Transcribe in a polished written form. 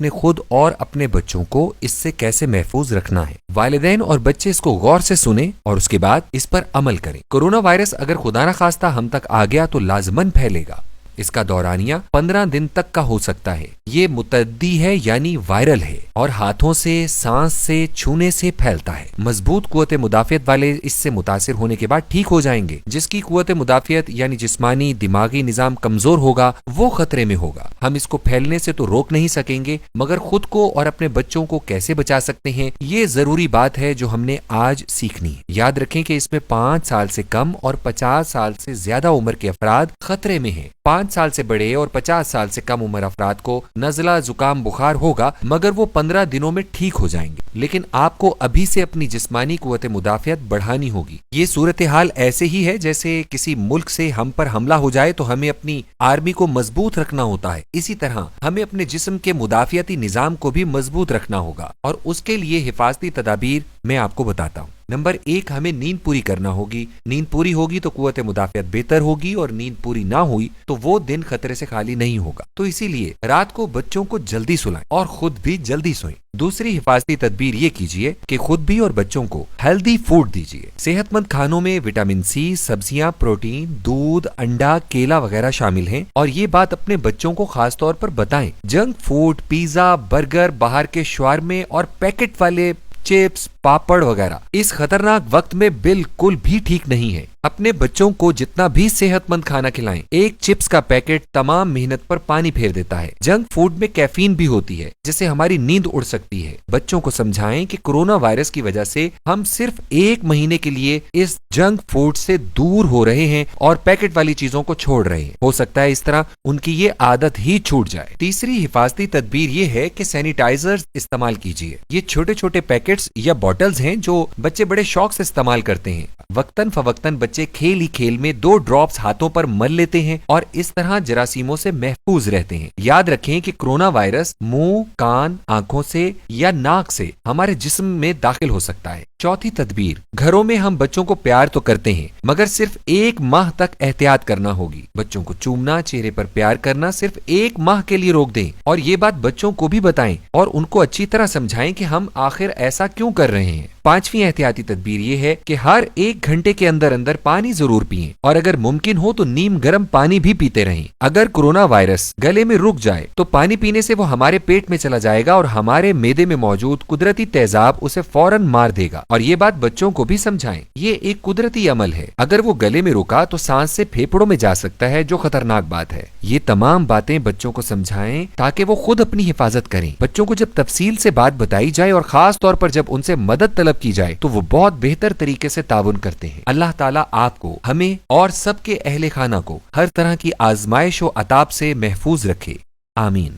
اپنے خود اور اپنے بچوں کو اس سے کیسے محفوظ رکھنا ہے۔ والدین اور بچے اس کو غور سے سنیں اور اس کے بعد اس پر عمل کریں۔ کورونا وائرس اگر خدا نخواستہ ہم تک آ گیا تو لازماً پھیلے گا۔ اس کا دورانیہ 15 دن تک کا ہو سکتا ہے۔ یہ متعدی ہے یعنی وائرل ہے اور ہاتھوں سے، سانس سے، چھونے سے پھیلتا ہے۔ مضبوط قوت مدافعت والے اس سے متاثر ہونے کے بعد ٹھیک ہو جائیں گے۔ جس کی قوت مدافعت یعنی جسمانی دماغی نظام کمزور ہوگا وہ خطرے میں ہوگا۔ ہم اس کو پھیلنے سے تو روک نہیں سکیں گے مگر خود کو اور اپنے بچوں کو کیسے بچا سکتے ہیں یہ ضروری بات ہے جو ہم نے آج سیکھنی ہے۔ یاد رکھیں کہ اس میں 5 سال سے کم اور 50 سال سے زیادہ عمر کے افراد خطرے میں ہیں۔ 5 سال سے بڑے اور 50 سال سے کم عمر افراد کو نزلہ، زکام، بخار ہوگا مگر وہ 15 دنوں میں ٹھیک ہو جائیں گے۔ لیکن آپ کو ابھی سے اپنی جسمانی قوت مدافعت بڑھانی ہوگی۔ یہ صورتحال ایسے ہی ہے جیسے کسی ملک سے ہم پر حملہ ہو جائے تو ہمیں اپنی آرمی کو مضبوط رکھنا ہوتا ہے، اسی طرح ہمیں اپنے جسم کے مدافعتی نظام کو بھی مضبوط رکھنا ہوگا اور اس کے لیے حفاظتی تدابیر میں آپ کو بتاتا ہوں۔ نمبر 1، ہمیں نیند پوری کرنا ہوگی۔ نیند پوری ہوگی تو قوت مدافعت بہتر ہوگی اور نیند پوری نہ ہوئی تو وہ دن خطرے سے خالی نہیں ہوگا۔ تو اسی لیے رات کو بچوں کو جلدی سلائیں اور خود بھی جلدی سوئیں۔ دوسری حفاظتی تدبیر یہ کیجیے کہ خود بھی اور بچوں کو ہیلدی فوڈ دیجیے۔ صحت مند کھانوں میں وٹامن سی، سبزیاں، پروٹین، دودھ، انڈا، کیلا وغیرہ شامل ہیں اور یہ بات اپنے بچوں کو خاص طور پر بتائیں۔ جنک فوڈ، پیزا، برگر، باہر کے شاورمے اور پیکٹ والے چپس، پاپڑ وغیرہ اس خطرناک وقت میں بالکل بھی ٹھیک نہیں ہے۔ اپنے بچوں کو جتنا بھی صحت مند کھانا کھلائیں، ایک چپس کا پیکٹ تمام محنت پر پانی پھیر دیتا ہے۔ جنک فوڈ میں کیفین بھی ہوتی ہے جس سے ہماری نیند اڑ سکتی ہے۔ بچوں کو سمجھائیں کہ کورونا وائرس کی وجہ سے ہم صرف 1 مہینے کے لیے اس جنک فوڈ سے دور ہو رہے ہیں اور پیکٹ والی چیزوں کو چھوڑ رہے ہیں۔ ہو سکتا ہے اس طرح ان کی یہ عادت ہی چھوٹ جائے۔ تیسری حفاظتی تدبیر یہ ہے کہ سینیٹائزر استعمال کیجیے۔ یہ چھوٹے چھوٹے پیکٹس یا بوٹلز ہیں جو بچے بڑے شوق سے استعمال کرتے ہیں۔ وقتاً فوقتاً بچے کھیل ہی کھیل میں 2 ڈراپس ہاتھوں پر مل لیتے ہیں اور اس طرح جراثیموں سے محفوظ رہتے ہیں۔ یاد رکھیں کہ کورونا وائرس منہ، کان، آنکھوں سے یا ناک سے ہمارے جسم میں داخل ہو سکتا ہے۔ چوتھی تدبیر، گھروں میں ہم بچوں کو پیار تو کرتے ہیں مگر صرف 1 ماہ تک احتیاط کرنا ہوگی۔ بچوں کو چومنا، چہرے پر پیار کرنا صرف 1 ماہ کے لیے روک دیں اور یہ بات بچوں کو بھی بتائیں اور ان کو اچھی طرح سمجھائیں کہ ہم آخر ایسا کیوں کر رہے ہیں۔ 5ویں احتیاطی تدبیر یہ ہے کہ ہر 1 گھنٹے کے اندر پانی ضرور پئیں اور اگر ممکن ہو تو نیم گرم پانی بھی پیتے رہیں۔ اگر کورونا وائرس گلے میں رک جائے تو پانی پینے سے وہ ہمارے پیٹ میں چلا جائے گا اور ہمارے معدے میں موجود قدرتی تیزاب اسے فوراً مار دے گا۔ اور یہ بات بچوں کو بھی سمجھائیں، یہ ایک قدرتی عمل ہے۔ اگر وہ گلے میں رکا تو سانس سے پھیپھڑوں میں جا سکتا ہے جو خطرناک بات ہے۔ یہ تمام باتیں بچوں کو سمجھائیں تاکہ وہ خود اپنی حفاظت کریں۔ بچوں کو جب تفصیل سے بات بتائی جائے اور خاص طور پر جب ان سے مدد طلب کی جائے تو وہ بہت بہتر طریقے سے تعاون کرتے ہیں۔ اللہ تعالیٰ آپ کو، ہمیں اور سب کے اہل خانہ کو ہر طرح کی آزمائش و عطاب سے محفوظ رکھے۔ آمین۔